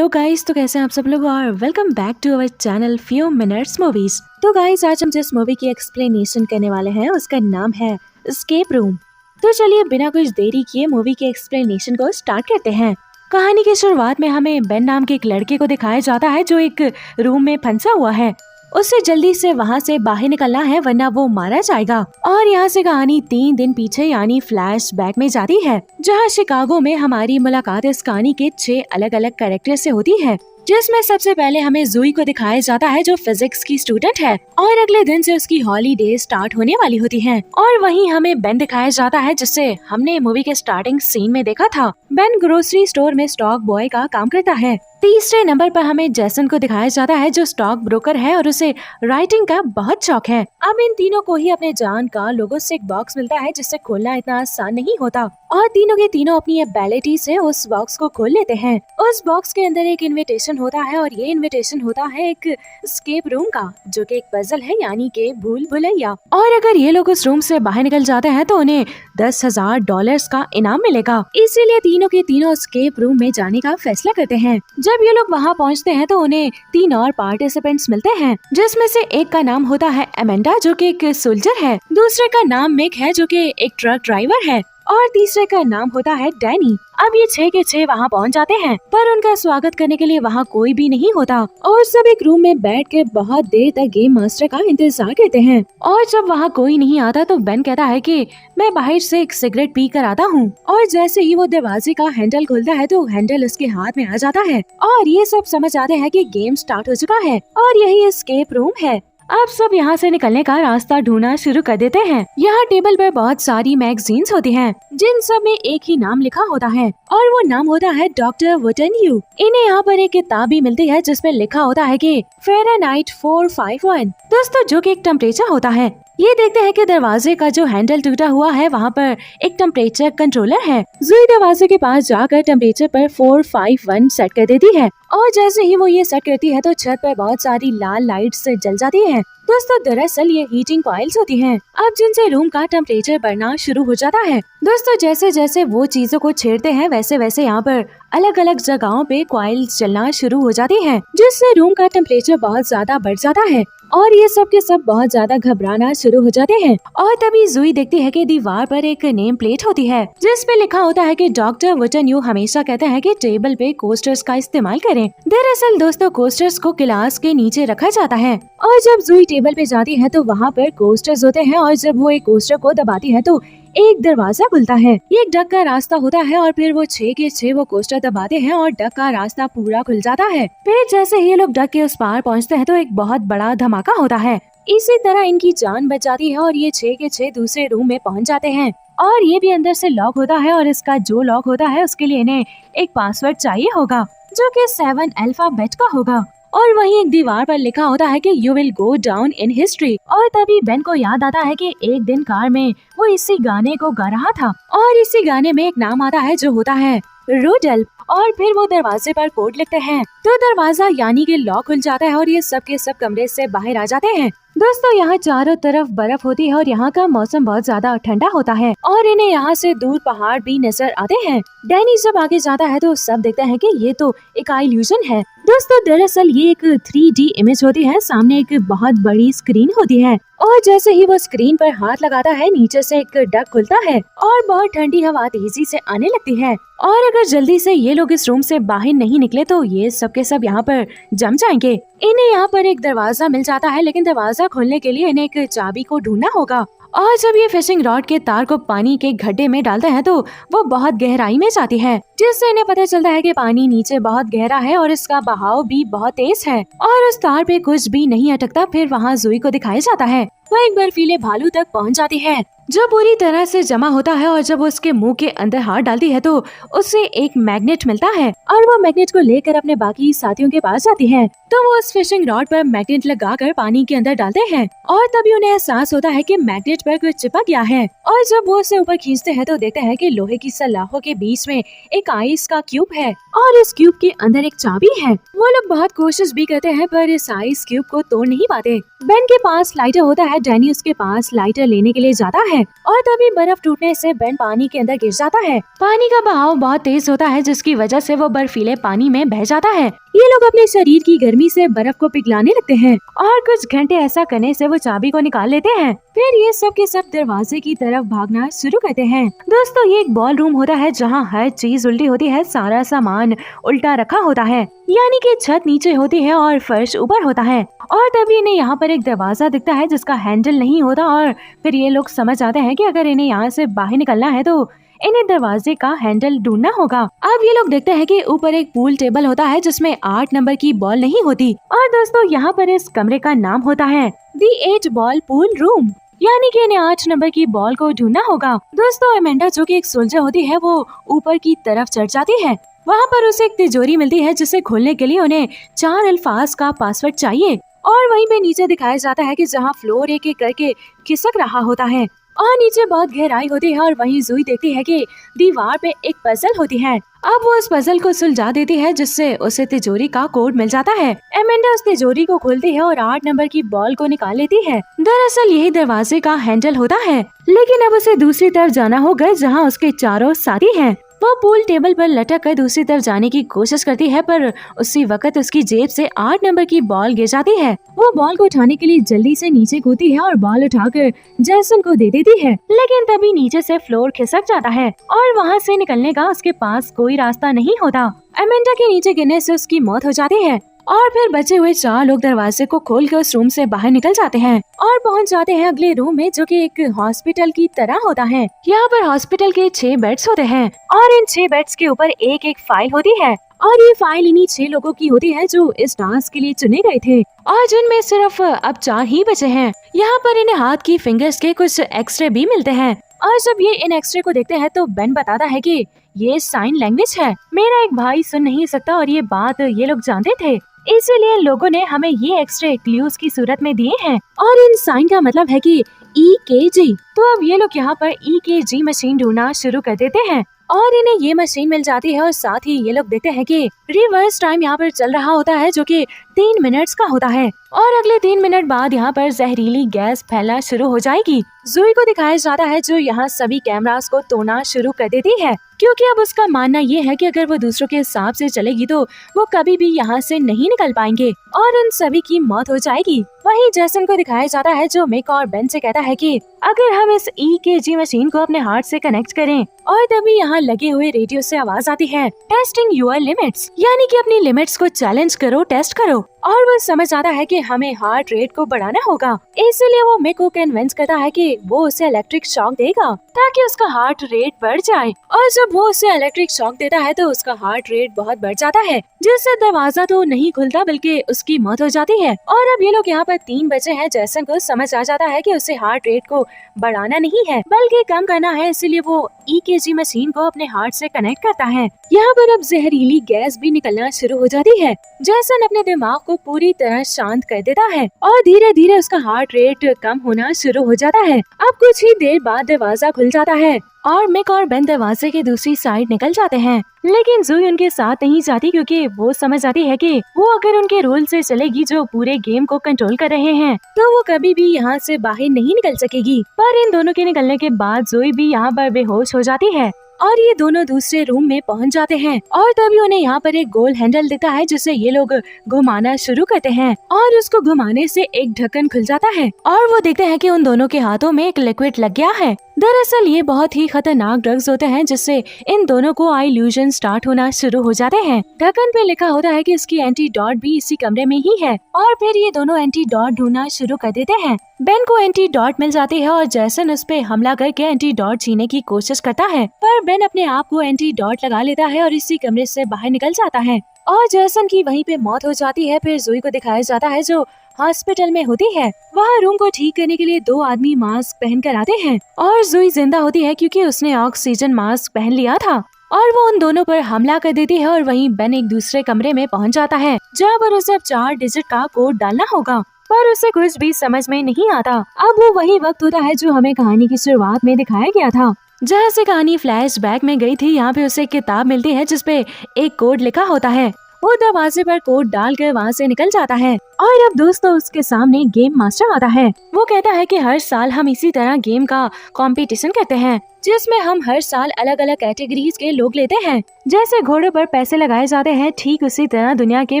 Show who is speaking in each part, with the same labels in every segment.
Speaker 1: Hello guys, तो कैसे हैं आप सब लोग और welcome back to our channel few minutes movies. तो गाइस, आज हम जिस मूवी की एक्सप्लेनेशन करने वाले हैं उसका नाम है एस्केप रूम। तो चलिए बिना कुछ देरी किए मूवी के एक्सप्लेनेशन को स्टार्ट करते हैं। कहानी की शुरुआत में हमें बेन नाम के एक लड़के को दिखाया जाता है जो एक रूम में फंसा हुआ है। उसे जल्दी से वहाँ से बाहर निकलना है वरना वो मारा जाएगा। और यहाँ से कहानी 3 दिन पीछे यानी फ्लैशबैक में जाती है, जहाँ शिकागो में हमारी मुलाकात इस कहानी के 6 अलग अलग कैरेक्टर से होती है, जिसमें सबसे पहले हमें जूई को दिखाया जाता है जो फिजिक्स की स्टूडेंट है और अगले दिन से उसकी हॉलीडे स्टार्ट होने वाली होती है। और वहीं हमें बेन दिखाया जाता है जिससे हमने मूवी के स्टार्टिंग सीन में देखा था। बेन ग्रोसरी स्टोर में स्टॉक बॉय का काम करता है। तीसरे नंबर पर हमें जैसन को दिखाया जाता है जो स्टॉक ब्रोकर है और उसे राइटिंग का बहुत शौक है। अब इन तीनों को ही अपने जान का लोगों से एक बॉक्स मिलता है जिससे खोलना इतना आसान नहीं होता और तीनों के तीनों अपनी एबिलिटी से उस बॉक्स को खोल लेते हैं। उस बॉक्स के अंदर एक इनविटेशन होता है और ये इनविटेशन होता है एक एस्केप रूम का, जो कि एक पजल है यानी के भूल भुलैया। और अगर ये लोग उस रूम से बाहर निकल जाते हैं तो उन्हें $10,000 का इनाम मिलेगा। इसीलिए तीनों के तीनों एस्केप रूम में जाने का फैसला करते हैं। जब ये लोग वहाँ पहुँचते हैं तो उन्हें 3 और पार्टिसिपेंट्स मिलते हैं, जिसमें से एक का नाम होता है एमेंडा जो कि एक सोल्जर है, दूसरे का नाम मिक है जो कि एक ट्रक ड्राइवर है और तीसरे का नाम होता है डैनी। अब ये 6 के 6 वहाँ पहुँच जाते हैं पर उनका स्वागत करने के लिए वहाँ कोई भी नहीं होता और सब एक रूम में बैठ के बहुत देर तक गेम मास्टर का इंतजार करते हैं। और जब वहाँ कोई नहीं आता तो बेन कहता है कि मैं बाहर से एक सिगरेट पी कर आता हूँ और जैसे ही वो दरवाजे का हैंडल खोलता है तो हैंडल उसके हाथ में आ जाता है और ये सब समझ आते हैं कि गेम स्टार्ट हो चुका है और यही एस्केप रूम है। अब सब यहाँ से निकलने का रास्ता ढूंढना शुरू कर देते हैं। यहाँ टेबल पर बहुत सारी मैगजीन्स होती हैं, जिन सब में एक ही नाम लिखा होता है और वो नाम होता है डॉक्टर वुटनह्यू। इन्हें यहाँ पर एक किताब भी मिलती है जिसमें लिखा होता है कि फ़ारेनहाइट 451 दोस्तों, जो कि एक टेम्परेचर होता है। ये देखते हैं कि दरवाजे का जो हैंडल टूटा हुआ है वहाँ पर एक टेम्परेचर कंट्रोलर है। जूई दरवाजे के पास जाकर टेम्परेचर पर 451 सेट कर देती है और जैसे ही वो ये सेट करती है तो छत पर बहुत सारी लाल लाइट्स जल जाती हैं। दोस्तों, दरअसल ये हीटिंग कॉइल्स होती हैं, अब जिनसे रूम का टेम्परेचर बढ़ना शुरू हो जाता है। दोस्तों, जैसे जैसे वो चीजों को छेड़ते हैं वैसे वैसे यहाँ पर अलग अलग जगहों पे कॉइल्स चलना शुरू हो जाती हैं, जिससे रूम का टेम्परेचर बहुत ज्यादा बढ़ जाता है और ये सब के सब बहुत ज्यादा घबराना शुरू हो जाते हैं। और तभी जूई देखती है कि दीवार पर एक नेम प्लेट होती है जिस पे लिखा होता है कि डॉक्टर वुटनह्यू हमेशा कहते हैं कि टेबल पे कोस्टर्स का इस्तेमाल करें। दरअसल दोस्तों, कोस्टर्स को गिलास के नीचे रखा जाता है और जब जूई टेबल पे जाती है तो वहाँ पर कोस्टर्स होते हैं और जब वो एक कोस्टर को दबाती है तो एक दरवाजा खुलता है। ये एक डक का रास्ता होता है और फिर वो 6 के 6 वो कोस्टर दबाते हैं और डक का रास्ता पूरा खुल जाता है। फिर जैसे ही ये लोग डक के उस पार पहुँचते हैं तो एक बहुत बड़ा धमाका होता है। इसी तरह इनकी जान बच जाती है और ये 6 के 6 दूसरे रूम में पहुँच जाते हैं और ये भी अंदर से लॉक होता है और इसका जो लॉक होता है उसके लिए इन्हें एक पासवर्ड चाहिए होगा जो कि 7 अल्फाबेट का होगा और वहीं एक दीवार पर लिखा होता है कि you will go down in history. और तभी बेन को याद आता है कि एक दिन कार में वो इसी गाने को गा रहा था और इसी गाने में एक नाम आता है जो होता है रूडल्फ। और फिर वो दरवाजे पर कोड लिखते हैं तो दरवाजा यानी कि लॉक खुल जाता है और ये सब के सब कमरे से बाहर आ जाते हैं। दोस्तों, यहाँ चारों तरफ बर्फ होती है और यहाँ का मौसम बहुत ज्यादा ठंडा होता है और इन्हें यहाँ से दूर पहाड़ भी नजर आते हैं। डैनी जब आगे जाता है तो सब देखते हैं कि ये तो एक इल्यूजन है। दोस्तों, दरअसल ये एक 3D इमेज होती है, सामने एक बहुत बड़ी स्क्रीन होती है और जैसे ही वो स्क्रीन पर हाथ लगाता है नीचे से एक डक खुलता है और बहुत ठंडी हवा तेजी से आने लगती है और अगर जल्दी से ये लोग इस रूम से बाहर नहीं निकले तो ये सब के सब यहाँ पर जम जाएंगे। इन्हें यहाँ पर एक दरवाजा मिल जाता है लेकिन दरवाजा खोलने के लिए इन्हें एक चाबी को ढूंढना होगा और जब ये फिशिंग रॉड के तार को पानी के गड्ढे में डालते हैं तो वो बहुत गहराई में जाती है, जिससे इन्हें पता चलता है कि पानी नीचे बहुत गहरा है और इसका बहाव भी बहुत तेज है और उस तार पे कुछ भी नहीं अटकता। फिर वहाँ जूई को दिखाया जाता है वो एक बर्फीले भालू तक पहुँच जाती है जो पूरी तरह से जमा होता है और जब वो उसके मुंह के अंदर हाथ डालती है तो उसे एक मैग्नेट मिलता है और वो मैग्नेट को लेकर अपने बाकी साथियों के पास जाती है। तो वो उस फिशिंग रॉड पर मैग्नेट लगाकर पानी के अंदर डालते हैं और तभी उन्हें एहसास होता है कि मैग्नेट पर कुछ चिपक गया है और जब वो उसे ऊपर खींचते हैं तो देखते हैं कि लोहे की सलाखों के बीच में एक आइस का क्यूब है और इस क्यूब के अंदर एक चाबी है। वो लोग बहुत कोशिश भी करते हैं पर इस आइस क्यूब को तोड़ नहीं पाते। बेन के पास लाइटर होता है बाद डैनी उसके पास लाइटर लेने के लिए जाता है और तभी बर्फ टूटने से बेन पानी के अंदर गिर जाता है। पानी का बहाव बहुत तेज होता है जिसकी वजह से वो बर्फीले पानी में बह जाता है। ये लोग अपने शरीर की गर्मी से बर्फ को पिघलाने लगते हैं और कुछ घंटे ऐसा करने से वो चाबी को निकाल लेते हैं। फिर ये सब के सब दरवाजे की तरफ भागना शुरू करते हैं। दोस्तों, ये एक बॉल रूम होता है जहाँ हर चीज उल्टी होती है, सारा सामान उल्टा रखा होता है, यानी कि छत नीचे होती है और फर्श ऊपर होता है। और तभी इन्हें यहाँ पर एक दरवाजा दिखता है जिसका हैंडल नहीं होता और फिर ये लोग समझ जाते हैं कि अगर इन्हें यहाँ से बाहर निकलना है तो इन्हें दरवाजे का हैंडल ढूंढना होगा। अब ये लोग देखते हैं कि ऊपर एक पूल टेबल होता है जिसमें 8 नंबर की बॉल नहीं होती। और दोस्तों, यहाँ पर इस कमरे का नाम होता है दी 8 बॉल पूल रूम, यानी कि इन्हें 8 नंबर की बॉल को ढूंढना होगा। दोस्तों, एमेंडा जो कि एक सोल्जर होती है वो ऊपर की तरफ चढ़ जाती है। वहाँ पर उसे एक तिजोरी मिलती है जिसे खोलने के लिए उन्हें 4 अल्फाज का पासवर्ड चाहिए। और वहीं पे नीचे दिखाया जाता है कि जहाँ फ्लोर एक एक करके खिसक रहा होता है और नीचे बहुत गहराई होती है। और वहीं जूही देखती है कि दीवार पे एक पजल होती है। अब वो उस पजल को सुलझा देती है जिससे उसे तिजोरी का कोड मिल जाता है। एमेंडा उस तिजोरी को खोलती है और 8 नंबर की बॉल को निकाल लेती है। दरअसल यही दरवाजे का हैंडल होता है, लेकिन अब उसे दूसरी तरफ जाना होगा जहाँ उसके चारों साथी हैं। वो पूल टेबल पर लटक कर दूसरी तरफ जाने की कोशिश करती है, पर उसी वक्त उसकी जेब से 8 नंबर की बॉल गिर जाती है। वो बॉल को उठाने के लिए जल्दी से नीचे कूदती है और बॉल उठाकर जैसन को दे देती है, लेकिन तभी नीचे से फ्लोर खिसक जाता है और वहाँ से निकलने का उसके पास कोई रास्ता नहीं होता। एमेंडा के नीचे गिरने से उसकी मौत हो जाती है और फिर बचे हुए 4 लोग दरवाजे को खोलकर उस रूम से बाहर निकल जाते हैं और पहुंच जाते हैं अगले रूम में जो कि एक हॉस्पिटल की तरह होता है। यहाँ पर हॉस्पिटल के 6 बेड्स होते हैं और इन 6 बेड्स के ऊपर एक एक फाइल होती है और ये फाइल इन्हीं 6 लोगों की होती है जो इस टास्क के लिए चुने गए थे और जिनमें सिर्फ अब 4 ही बचे हैं। यहाँ पर इन्हें हाथ की फिंगर्स के कुछ एक्सरे भी मिलते हैं और जब ये इन एक्सरे को देखते हैं तो बेन बताता है कि ये साइन लैंग्वेज है। मेरा एक भाई सुन नहीं सकता और ये बात ये लोग जानते थे, इसीलिए लोगों ने हमें ये एक्सरे क्लूज की सूरत में दिए हैं और इन साइन का मतलब है कि EKG। तो अब ये लोग यहाँ पर EKG मशीन ढूंढना शुरू कर देते हैं और इन्हें ये मशीन मिल जाती है और साथ ही ये लोग देखते हैं कि रिवर्स टाइम यहाँ पर चल रहा होता है जो कि 3 मिनट्स का होता है और अगले 3 मिनट बाद यहाँ पर जहरीली गैस फैलना शुरू हो जाएगी। जूही को दिखाया जाता है जो यहाँ सभी कैमरास को तोड़ना शुरू कर देती है, क्योंकि अब उसका मानना ये है कि अगर वो दूसरों के हिसाब से चलेगी तो वो कभी भी यहाँ से नहीं निकल पाएंगे और उन सभी की मौत हो जाएगी। वहीं जैसन को दिखाया जाता है जो मिक और बेन से कहता है कि अगर हम इस EKG मशीन को अपने हार्ट से कनेक्ट करें और तभी यहाँ लगे हुए रेडियो से आवाज आती है टेस्टिंग योर लिमिट्स, यानी कि अपनी लिमिट्स को चैलेंज करो, टेस्ट करो। और वो समझ आता है कि हमें हार्ट रेट को बढ़ाना होगा, इसलिए वो मिक को कन्विंस करता है कि वो उसे इलेक्ट्रिक शॉक देगा ताकि उसका हार्ट रेट बढ़ जाए। और जब वो उसे इलेक्ट्रिक शॉक देता है तो उसका हार्ट रेट बहुत बढ़ जाता है, जिससे दरवाजा तो नहीं खुलता बल्कि उसकी मौत हो जाती है। और अब ये लोग यहाँ पर 3 बचे हैं। जैसन को समझ आ जाता है कि उसे हार्ट रेट को बढ़ाना नहीं है बल्कि कम करना है, इसलिए वो EKG मशीन को अपने हार्ट से कनेक्ट करता है। यहाँ पर अब जहरीली गैस भी निकलना शुरू हो जाती है। जैसन अपने दिमाग को पूरी तरह शांत कर देता है और धीरे धीरे उसका हार्ट रेट कम होना शुरू हो जाता है। अब कुछ ही देर बाद दरवाजा खुल जाता है और मिक और बेन दरवाजे के दूसरी साइड निकल जाते हैं, लेकिन जूही उनके साथ नहीं जाती क्योंकि वो समझ जाती है कि वो अगर उनके रूल से चलेगी जो पूरे गेम को कंट्रोल कर रहे हैं तो वो कभी भी यहाँ से बाहर नहीं निकल सकेगी। पर इन दोनों के निकलने के बाद जूही भी यहाँ पर बेहोश हो जाती है और ये दोनों दूसरे रूम में पहुंच जाते हैं और तभी उन्हें यहाँ पर एक गोल हैंडल दिखता है जिसे ये लोग घुमाना शुरू करते हैं और उसको घुमाने से एक ढक्कन खुल जाता है और वो देखते हैं कि उन दोनों के हाथों में एक लिक्विड लग गया है। दरअसल ये बहुत ही खतरनाक ड्रग्स होते हैं जिससे इन दोनों को आई इल्यूजन स्टार्ट होना शुरू हो जाते हैं। ढक्कन पे लिखा होता है कि इसकी एंटीडॉट भी इसी कमरे में ही है और फिर ये दोनों एंटीडॉट ढूंढना शुरू कर देते हैं। बेन को एंटीडॉट मिल जाती है और जैसन उस पे हमला करके एंटीडॉट छीनने की कोशिश करता है, पर बेन अपने आप को एंटीडॉट लगा लेता है और इसी कमरे से बाहर निकल जाता है और जैसन की वहीं पे मौत हो जाती है। फिर जूही को दिखाया जाता है जो हॉस्पिटल में होती है। वहाँ रूम को ठीक करने के लिए 2 आदमी मास्क पहन कर आते हैं और जूही जिंदा होती है क्योंकि उसने ऑक्सीजन मास्क पहन लिया था और वो उन दोनों पर हमला कर देती है और वहीं बेन एक दूसरे कमरे में पहुंच जाता है जहाँ पर उसे अब 4 डिजिट का कोड डालना होगा, पर उसे कुछ भी समझ में नहीं आता। अब वो वही वक्त होता है जो हमें कहानी की शुरुआत में दिखाया गया था, जहाँ से कहानी फ्लैशबैक में गई थी। यहाँ पे उसे एक किताब मिलती है जिसपे एक कोड लिखा होता है वो दरवाजे पर कोड डालकर वहाँ से निकल जाता है। और अब दोस्तों उसके सामने गेम मास्टर आता है। वो कहता है कि हर साल हम इसी तरह गेम का कंपटीशन करते हैं, जिसमें हम हर साल अलग अलग कैटेगरीज के लोग लेते हैं। जैसे घोड़ों पर पैसे लगाए जाते हैं, ठीक उसी तरह दुनिया के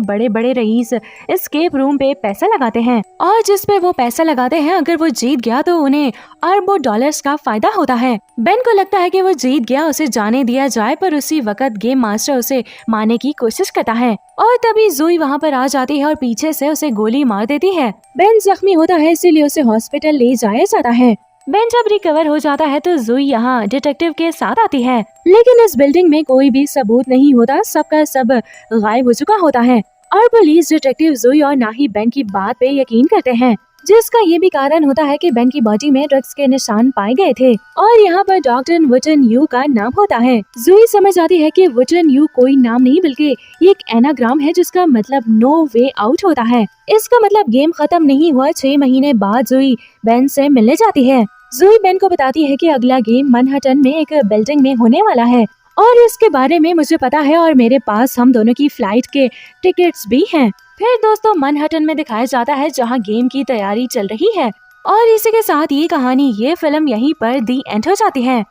Speaker 1: बड़े बड़े रईस एस्केप रूम पे पैसा लगाते हैं, और जिस पे वो पैसा लगाते हैं अगर वो जीत गया तो उन्हें अरबों डॉलर्स का फायदा होता है। बेन को लगता है कि वो जीत गया, उसे जाने दिया जाए, पर उसी वक्त गेम मास्टर उसे मारने की कोशिश करता है और तभी जोई वहाँ पर आ जाती है और पीछे से उसे गोली मार देती है। बेन जख्मी होता है, इसीलिए उसे हॉस्पिटल ले जाया जाता है। बेन जब रिकवर हो जाता है तो जोई यहाँ डिटेक्टिव के साथ आती है, लेकिन इस बिल्डिंग में कोई भी सबूत नहीं होता, सबका सब गायब हो चुका होता है और पुलिस डिटेक्टिव जोई और ना ही बेन की बात पे यकीन करते हैं, जिसका ये भी कारण होता है कि बेन की बॉडी में ड्रग्स के निशान पाए गए थे और यहाँ पर डॉक्टर वुटन यू का नाम होता है। जोई समझ आती है कि वुटन यू कोई नाम नहीं बल्कि ये एक एनाग्राम है, जिसका मतलब नो वे आउट होता है। इसका मतलब गेम खत्म नहीं हुआ। 6 महीने बाद जोई बेन से मिलने जाती है। जोई बेन को बताती है कि अगला गेम मैनहट्टन में एक बिल्डिंग में होने वाला है और इसके बारे में मुझे पता है और मेरे पास हम दोनों की फ्लाइट के टिकट्स भी हैं। फिर दोस्तों मैनहट्टन में दिखाया जाता है जहां गेम की तैयारी चल रही है और इसी के साथ ये कहानी, ये फिल्म यहीं पर दी एंड हो जाती है।